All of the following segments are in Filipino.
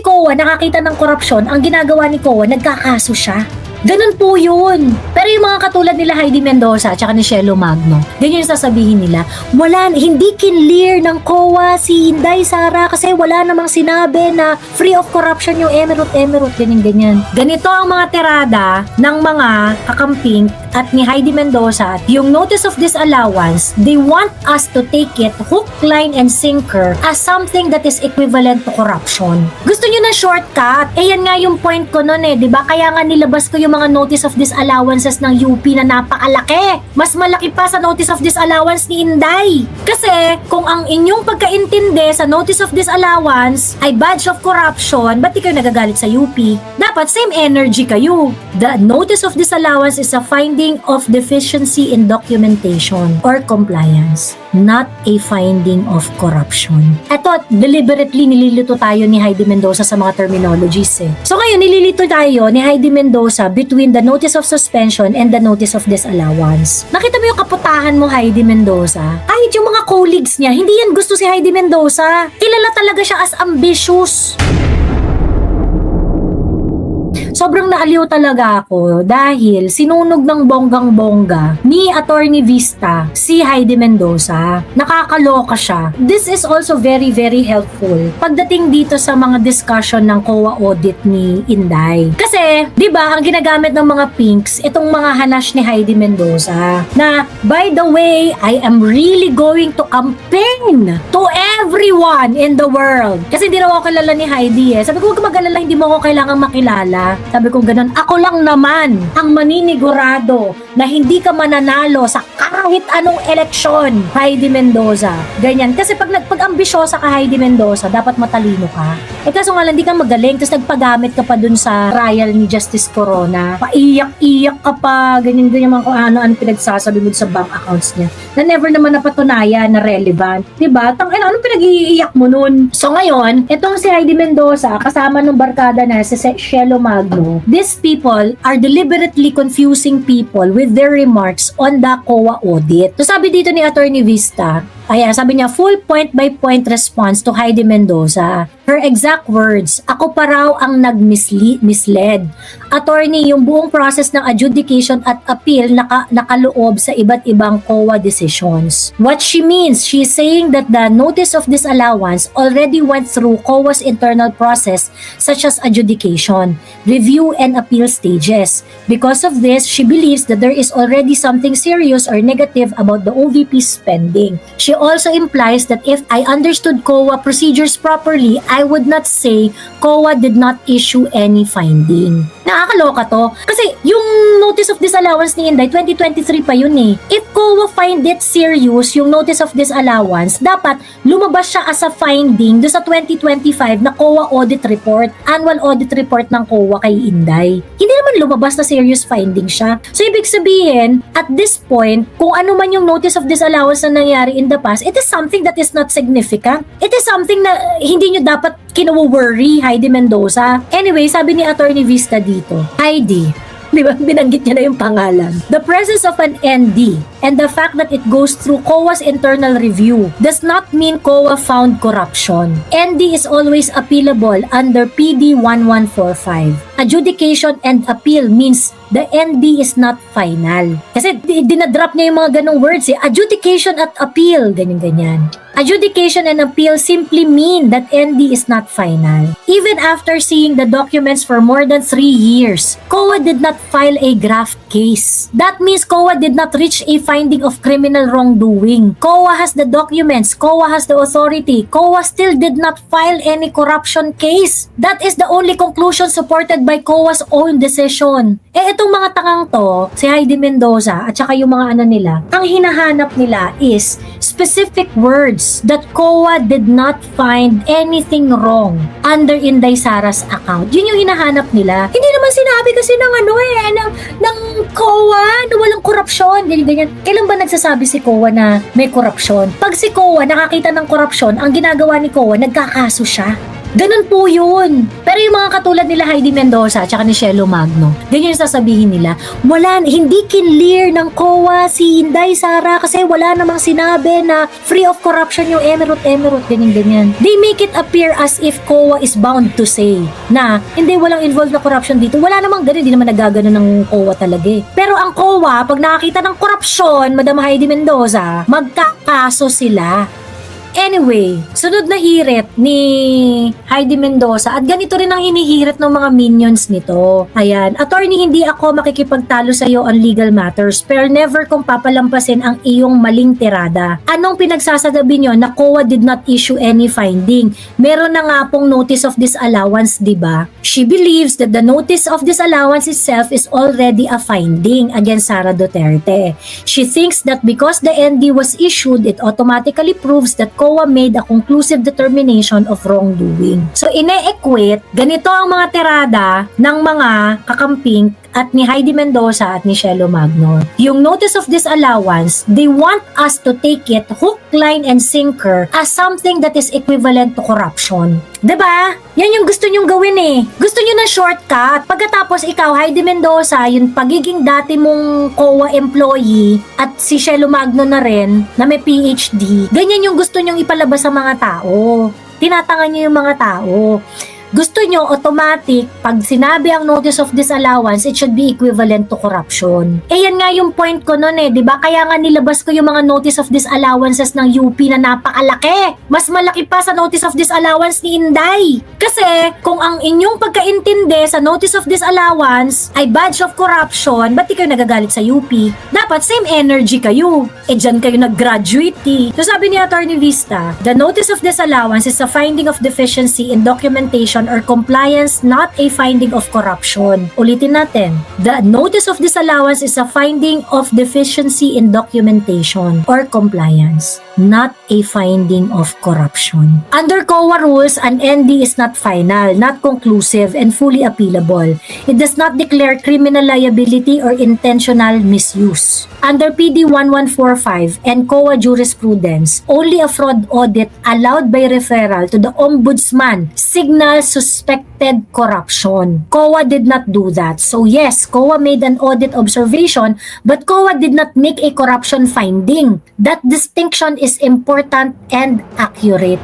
si COA nakakita ng korupsyon, ang ginagawa ni COA, nagkakaso siya. Ganun po yun. Pero yung mga katulad nila Heidi Mendoza at saka ni Shelo Magno, ganyan yung sasabihin nila, hindi kinlear ng COA si Inday Sara kasi wala namang sinabi na free of corruption yung Emerald, ganyan. Ganito ang mga tirada ng mga kakamping at ni Heidi Mendoza. Yung notice of disallowance, they want us to take it hook, line, and sinker as something that is equivalent to corruption. Gusto nyo na shortcut? Yan nga yung point ko nun diba? Kaya nga nilabas ko yung mga notice of disallowances ng UP na napakalaki. Mas malaki pa sa notice of disallowance ni Inday. Kasi kung ang inyong pagkaintindi sa notice of disallowance ay badge of corruption, ba't di kayo nagagalit sa UP? Dapat same energy kayo. The notice of disallowance is a finding of deficiency in documentation or compliance, not a finding of corruption. Eto, deliberately nililito tayo ni Heidi Mendoza sa mga terminologies So ngayon, nililito tayo ni Heidi Mendoza between the notice of suspension and the notice of disallowance. Nakita mo yung kaputahan mo, Heidi Mendoza? Kahit yung mga colleagues niya, hindi yan gusto si Heidi Mendoza. Kilala talaga siya as ambitious. Sobrang naaliw talaga ako dahil sinunog ng bonggang-bongga ni Attorney Vista si Heidi Mendoza. Nakakaloka siya. This is also very, very helpful pagdating dito sa mga discussion ng COA audit ni Inday. Kasi, di ba, ang ginagamit ng mga pinks, itong mga hanash ni Heidi Mendoza na, by the way, I am really going to campaign to everyone in the world. Kasi hindi raw ako kilala ni Heidi Sabi ko, huwag ka mag-alala, hindi mo ako kailangang makilala. Sabi ko ganun, ako lang naman ang maninigurado na hindi ka mananalo sa kahit anong eleksyon, Heidi Mendoza. Ganyan. Kasi pag ambisyosa ka, Heidi Mendoza, dapat matalino ka. Kaso nga lang, hindi ka magaling, tapos nagpagamit ka pa dun sa trial ni Justice Corona. Paiyak-iyak ka pa, ganyan-ganyan mga kung ano-ano pinagsasabi mo sa bank accounts niya. Na never naman napatunayan na relevant. Diba? Anong pinag-iiyak mo nun? So ngayon, itong si Heidi Mendoza, kasama nung barkada na si Shelo Magno, these people are deliberately confusing people with their remarks on the COA audit. So sabi dito ni Attorney Vista, sabi niya, full point-by-point response to Heidi Mendoza. Her exact words, ako pa raw ang nag-misled. Attorney, yung buong process ng adjudication at appeal nakaloob sa iba't ibang COA decisions. What she means, she's saying that the notice of disallowance already went through COA's internal process such as adjudication, review, and appeal stages. Because of this, she believes that there is already something serious or negative about the OVP spending. She also implies that if I understood COA procedures properly, I would not say COA did not issue any finding. Nakakaloka to. Kasi yung notice of disallowance ni Inday, 2023 pa yun If COA find it serious, yung notice of disallowance, dapat lumabas siya as a finding do sa 2025 na COA audit report, annual audit report ng COA kay Inday. Hindi naman lumabas na serious finding siya. So ibig sabihin, at this point, kung ano man yung notice of disallowance na nangyari in the past, it is something that is not significant. It is something na hindi nyo dapat kinawo-worry, Heidi Mendoza. Anyway, sabi ni Attorney Vista dito, Heidi, di ba, binanggit niya na yung pangalan. The presence of an ND and the fact that it goes through COA's internal review does not mean COA found corruption. ND is always appealable under PD 1145. Adjudication and appeal means the ND is not final. Kasi dinadrop niya yung mga ganong words Adjudication at appeal, ganyan-ganyan. Adjudication and appeal simply mean that ND is not final. Even after seeing the documents for more than 3 years, COA did not file a graft case. That means COA did not reach a finding of criminal wrongdoing. COA has the documents, COA has the authority, COA still did not file any corruption case. That is the only conclusion supported by COA's own decision. Itong mga tangang to, si Heidi Mendoza at saka yung mga nila, ang hinahanap nila is specific words that COA did not find anything wrong under Inday Sara's account. Yun yung hinahanap nila. Hindi naman sinabi kasi ng ng COA na walang korupsyon. Ganyan. Kailan ba nagsasabi si COA na may korupsyon? Pag si COA nakakita ng korupsyon, ang ginagawa ni COA, nagkakaso siya. Ganun po yun. Pero yung mga katulad nila Heidi Mendoza at ni Shelo Magno, ganyan yung sasabihin nila, hindi kinlear ng COA si Inday Sara kasi wala namang sinabi na free of corruption yung Emerald, ganyan. They make it appear as if COA is bound to say na hindi, walang involved na corruption dito. Wala namang ganun, hindi naman nagagano ng COA talaga eh. Pero ang COA, pag nakakita ng korupsyon, Madam Heidi Mendoza, magkakaso sila. Anyway, sunod na hirit ni Heidi Mendoza at ganito rin ang hinihirit ng mga minions nito. Ayan, attorney, hindi ako makikipagtalo sa iyo on legal matters pero never kong papalampasin ang iyong maling tirada. Anong pinagsasabi nyo na COA did not issue any finding? Meron na nga pong notice of disallowance, diba? She believes that the notice of disallowance itself is already a finding against Sara Duterte. She thinks that because the ND was issued, it automatically proves that COA made a conclusive determination of wrongdoing. So, ine-equate, ganito ang mga tirada ng mga kakamping at ni Heidi Mendoza at ni Shelo Magno. Yung notice of disallowance, they want us to take it hook, line, and sinker as something that is equivalent to corruption. Diba? Yan yung gusto nyong gawin eh. Gusto nyo na shortcut. Pagkatapos ikaw, Heidi Mendoza, yung pagiging dati mong COA employee at si Shelo Magno na rin, na may PhD, ganyan yung gusto nyong ipalabas sa mga tao. Tinatangan nyo yung mga tao. Gusto nyo automatic, pag sinabi ang notice of disallowance, it should be equivalent to corruption. Eh yan nga yung point ko nun eh, di ba? Kaya nga nilabas ko yung mga notice of disallowances ng UP na napakalaki. Mas malaki pa sa notice of disallowance ni Inday. Kasi kung ang inyong pagkaintindi sa notice of disallowance ay badge of corruption, ba't di kayo nagagalit sa UP? Dapat same energy kayo. Eh dyan kayo nag-graduate eh. So sabi ni Attorney Vista, the notice of disallowance is a finding of deficiency in documentation or compliance, not a finding of corruption. Ulitin natin. The notice of disallowance is a finding of deficiency in documentation or compliance, not a finding of corruption. Under COA rules, an ND is not final, not conclusive, and fully appealable. It does not declare criminal liability or intentional misuse. Under PD 1145 and COA jurisprudence, only a fraud audit allowed by referral to the Ombudsman signals suspected corruption. COA did not do that. So yes, COA made an audit observation, but COA did not make a corruption finding. That distinction is important and accurate.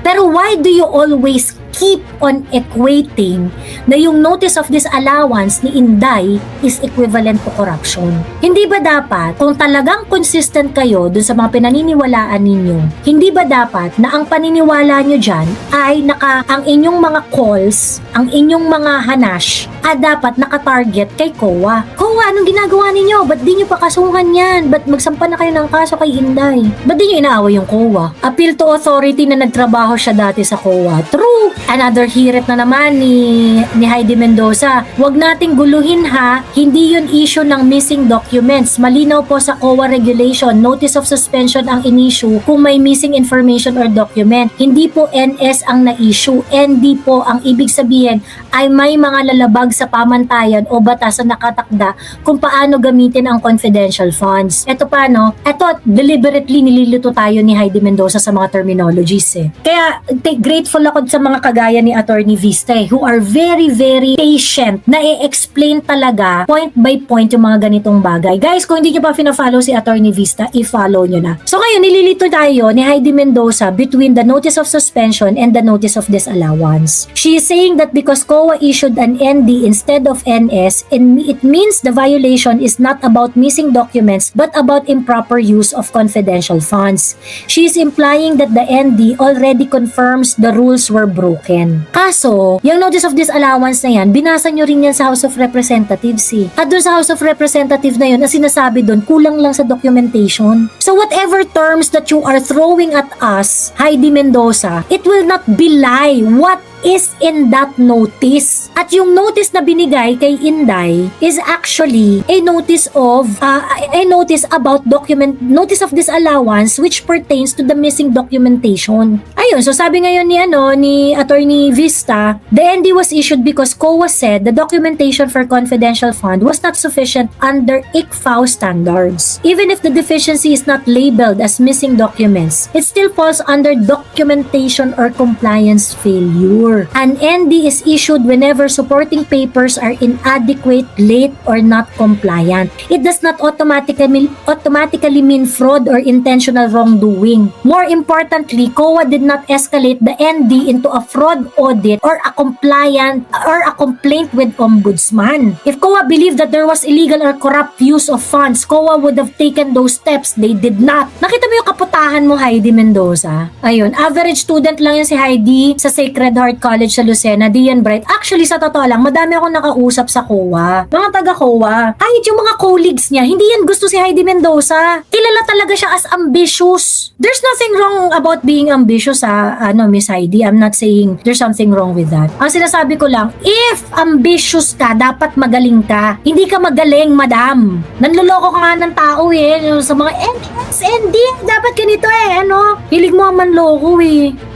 Pero why do you always keep on equating na yung notice of disallowance ni Inday is equivalent to corruption? Hindi ba dapat, kung talagang consistent kayo dun sa mga pinaniniwalaan ninyo, hindi ba dapat na ang paniniwala nyo dyan ay ang inyong mga calls, ang inyong mga hanash, dapat nakatarget kay COA? COA, anong ginagawa ninyo? Ba't di nyo pa kasuhan yan? Ba't magsampa na kayo ng kaso kay Inday? Ba't di nyo inaaway yung COA? Appeal to authority na nagtrabaho siya dati sa COA. True! Another hirit na naman ni Heidi Mendoza. Huwag nating guluhin ha, hindi yun issue ng missing documents. Malinaw po sa COA regulation, notice of suspension ang in-issue kung may missing information or document. Hindi po NS ang na-issue. ND po ang ibig sabihin ay may mga lalabag sa pamantayan o batas na nakatakda kung paano gamitin ang confidential funds. Ito pa no, ito deliberately nililito tayo ni Heidi Mendoza sa mga terminologies eh. Kaya grateful ako sa mga kagaya ni Attorney Vista who are very very patient na i-explain talaga point by point yung mga ganitong bagay. Guys, kung hindi nyo pa fina-follow si Attorney Vista, i-follow nyo na. So ngayon, nililito tayo ni Heidi Mendoza between the notice of suspension and the notice of disallowance. She is saying that because COA issued an ND instead of NS, it means the violation is not about missing documents but about improper use of confidential funds. She is implying that the ND already confirms the rules were broken. Kaso, yung notice of disallowance na yan, binasa nyo rin yan sa House of Representatives eh. At doon sa House of Representatives na yun, ang sinasabi doon, kulang lang sa documentation. So whatever terms that you are throwing at us, Heidi Mendoza, it will not belie what is in that notice. At yung notice na binigay kay Inday is actually a notice about notice of disallowance which pertains to the missing documentation. Ayun, so sabi ngayon ni Attorney Vista, the ND was issued because COA said the documentation for confidential fund was not sufficient under ICFAO standards. Even if the deficiency is not labeled as missing documents, it still falls under documentation or compliance failure. folder. An ND is issued whenever supporting papers are inadequate, late, or not compliant. It does not automatically mean fraud or intentional wrongdoing. More importantly, COA did not escalate the ND into a fraud audit or a complaint with ombudsman. If COA believed that there was illegal or corrupt use of funds, COA would have taken those steps. They did not. Nakita mo yung kaputahan mo, Heidi Mendoza? Ayun, average student lang yan si Heidi sa Sacred Heart College sa Lucena, Dian Bright. Actually, sa totoo lang, madami akong nakausap sa COA. Mga taga-COA. Kahit yung mga colleagues niya, hindi yan gusto si Heidi Mendoza. Kilala talaga siya as ambitious. There's nothing wrong about being ambitious, Miss Heidi. I'm not saying there's something wrong with that. Ang sinasabi ko lang, if ambitious ka, dapat magaling ka. Hindi ka magaling, madam. Nanloloko ka nga ng tao sa mga ND, dapat ganito hilig mo ang manloko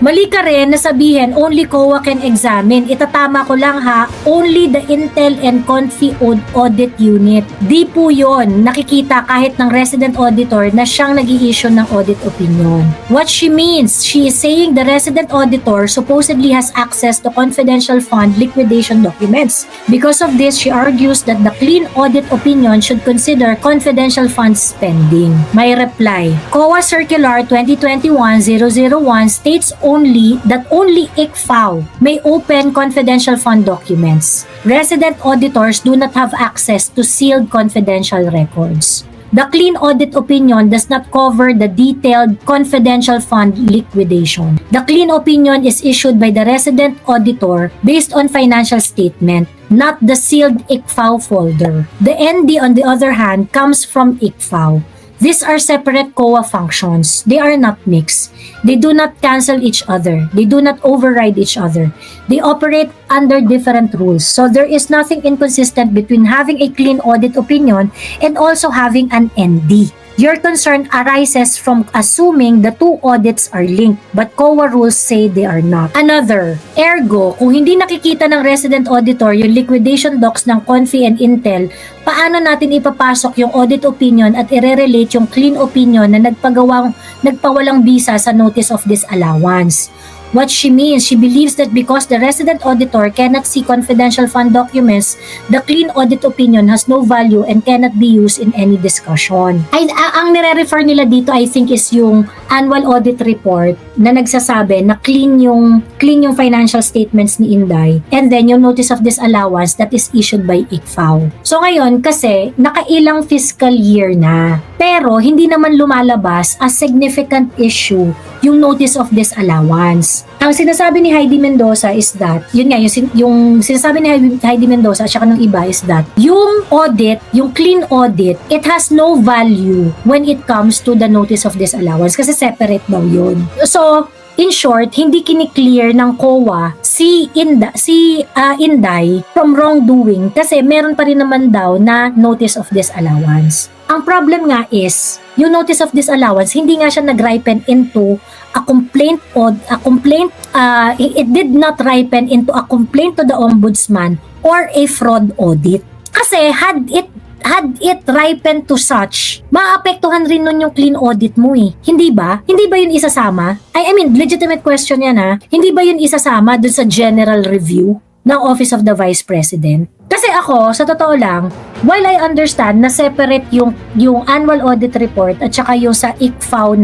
Mali ka rin na sabihin, only COA can examine. Itatama ko lang only the Intel and Confi Audit Unit. Di po yun nakikita kahit ng resident auditor na siyang nag-i-issue ng audit opinion. What she means, she is saying the resident auditor supposedly has access to confidential fund liquidation documents. Because of this, she argues that the clean audit opinion should consider confidential fund spending. My reply, COA Circular 2021-001 states only that only ICFAO may open confidential fund documents. Resident auditors do not have access to sealed confidential records. The clean audit opinion does not cover the detailed confidential fund liquidation. The clean opinion is issued by the resident auditor based on financial statement, not the sealed ICFAO folder. The ND, on the other hand, comes from ICFAO. These are separate COA functions. They are not mixed. They do not cancel each other. They do not override each other. They operate under different rules. So there is nothing inconsistent between having a clean audit opinion and also having an ND. Your concern arises from assuming the two audits are linked, but COA rules say they are not. Another, ergo, kung hindi nakikita ng resident auditor yung liquidation docs ng Confi and Intel, paano natin ipapasok yung audit opinion at i-relate yung clean opinion na nagpawalang bisa sa notice of disallowance? What she means, she believes that because the resident auditor cannot see confidential fund documents, the clean audit opinion has no value and cannot be used in any discussion. Ang nire-refer nila dito, I think, is yung annual audit report na nagsasabi na clean yung financial statements ni Inday, and then yung notice of disallowance that is issued by ICFAO. So ngayon, kasi nakailang fiscal year na, pero hindi naman lumalabas as significant issue yung notice of disallowance. Ang sinasabi ni Heidi Mendoza is that, yung sinasabi ni Heidi Mendoza at saka ng iba is that, yung audit, yung clean audit, it has no value when it comes to the notice of disallowance kasi separate daw yun. So, in short, hindi kiniklear ng COA si Inday from wrongdoing kasi meron pa rin naman daw na notice of disallowance. Ang problem nga is, yung notice of disallowance, hindi nga siya nag-ripen into a complaint, it did not ripen into a complaint to the ombudsman or a fraud audit. Kasi had it ripened to such, maapektuhan rin nun yung clean audit mo Hindi ba? Hindi ba yun isasama? I mean, legitimate question yan Hindi ba yun isasama dun sa general review ng Office of the Vice President? Kasi ako, sa totoo lang, while I understand na separate yung annual audit report at saka yung sa ICFAO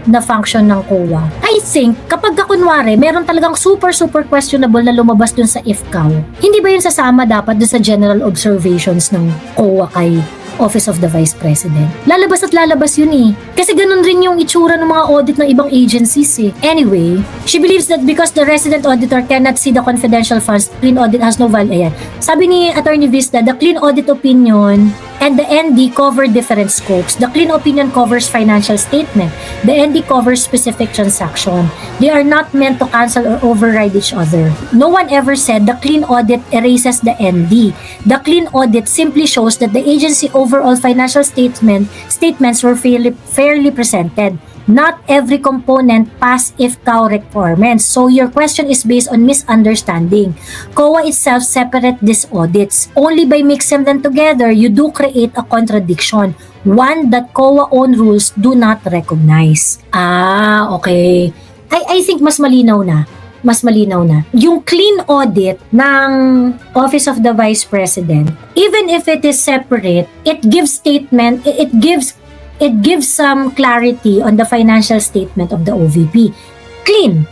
na function ng COA, I think, kapag kunwari, meron talagang super questionable na lumabas dun sa ICFAO, hindi ba yun sasama dapat dun sa general observations ng COA kay Office of the Vice President? Lalabas at lalabas yun Kasi ganun rin yung itsura ng mga audit ng ibang agencies Anyway, she believes that because the resident auditor cannot see the confidential funds, clean audit has no value. Ayan. Sabi ni Attorney Vista, the clean audit opinion and the ND cover different scopes. The clean opinion covers financial statement. The ND covers specific transaction. They are not meant to cancel or override each other. No one ever said the clean audit erases the ND. The clean audit simply shows that the agency overall financial statements were fairly presented. Not every component pass IFCAO requirements. So your question is based on misunderstanding. COA itself separate these audits. Only by mixing them together, you do create a contradiction. One that COA own rules do not recognize. Okay. I think mas malinaw na. mas malinaw na. Yung clean audit ng Office of the Vice President, even if it is separate, it gives some clarity on the financial statement of the OVP. Clean,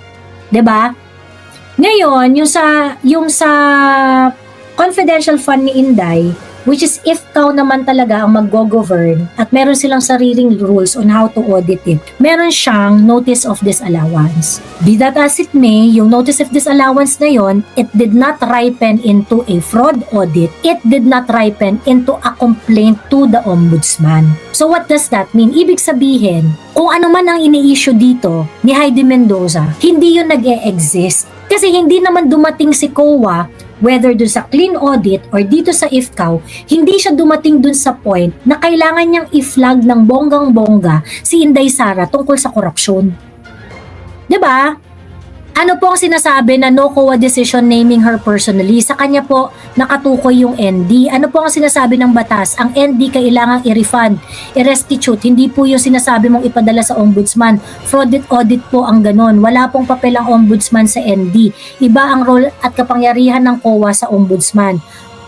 'di ba? Ngayon, yung sa confidential fund ni Inday, which is IFCAW naman talaga ang mag-govern at meron silang sariling rules on how to audit it. Meron siyang notice of disallowance. Be that as it may, yung notice of disallowance na yon, it did not ripen into a fraud audit. It did not ripen into a complaint to the ombudsman. So what does that mean? Ibig sabihin, kung ano man ang ini-issue dito ni Heidi Mendoza, hindi yun nag-e-exist. Kasi hindi naman dumating si COA, whether dun sa clean audit or dito sa IFCAW, hindi siya dumating dun sa point na kailangan niyang i-flag ng bonggang-bongga si Inday Sara tungkol sa korupsyon. 'Di ba? Ano po ang sinasabi na no COA decision naming her personally? Sa kanya po nakatukoy yung ND. Ano po ang sinasabi ng batas? Ang ND kailangang i-refund, i-restitute. Hindi po yung sinasabi mong ipadala sa ombudsman. Fraud audit po ang ganon. Wala pong papel ang ombudsman sa ND. Iba ang role at kapangyarihan ng COA sa ombudsman.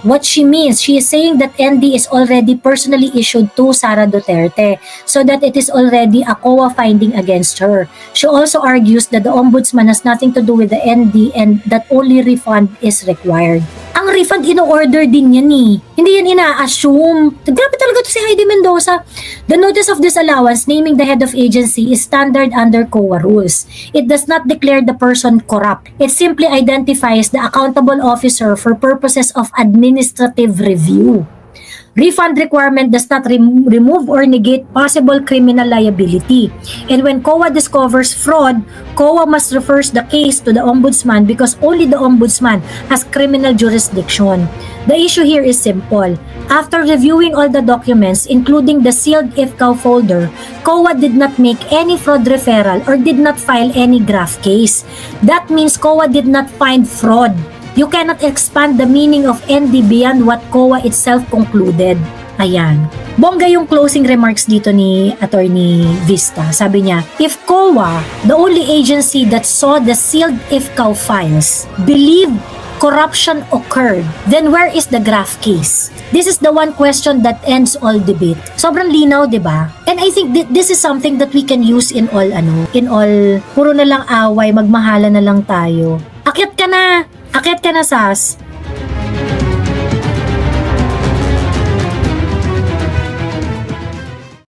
What she means, she is saying that ND is already personally issued to Sara Duterte so that it is already a COA finding against her. She also argues that the ombudsman has nothing to do with the ND and that only refund is required. Ang refund ino-order din yan eh. Hindi yan ina-assume. Grabe talaga to si Heidi Mendoza. The notice of disallowance naming the head of agency is standard under COA rules. It does not declare the person corrupt. It simply identifies the accountable officer for purposes of administrative review. Refund requirement does not remove or negate possible criminal liability. And when COA discovers fraud, COA must refer the case to the ombudsman because only the ombudsman has criminal jurisdiction. The issue here is simple. After reviewing all the documents, including the sealed IFCAW folder, COA did not make any fraud referral or did not file any graft case. That means COA did not find fraud. You cannot expand the meaning of ND beyond what COA itself concluded. Ayan. Bongga yung closing remarks dito ni Attorney Vista. Sabi niya, if COA, the only agency that saw the sealed IFCAW files, believed corruption occurred, then where is the graft case? This is the one question that ends all debate. Sobrang linaw, 'di ba? And I think this is something that we can use in all puro na lang away, magmahala na lang tayo. Akyat ka na, Sas.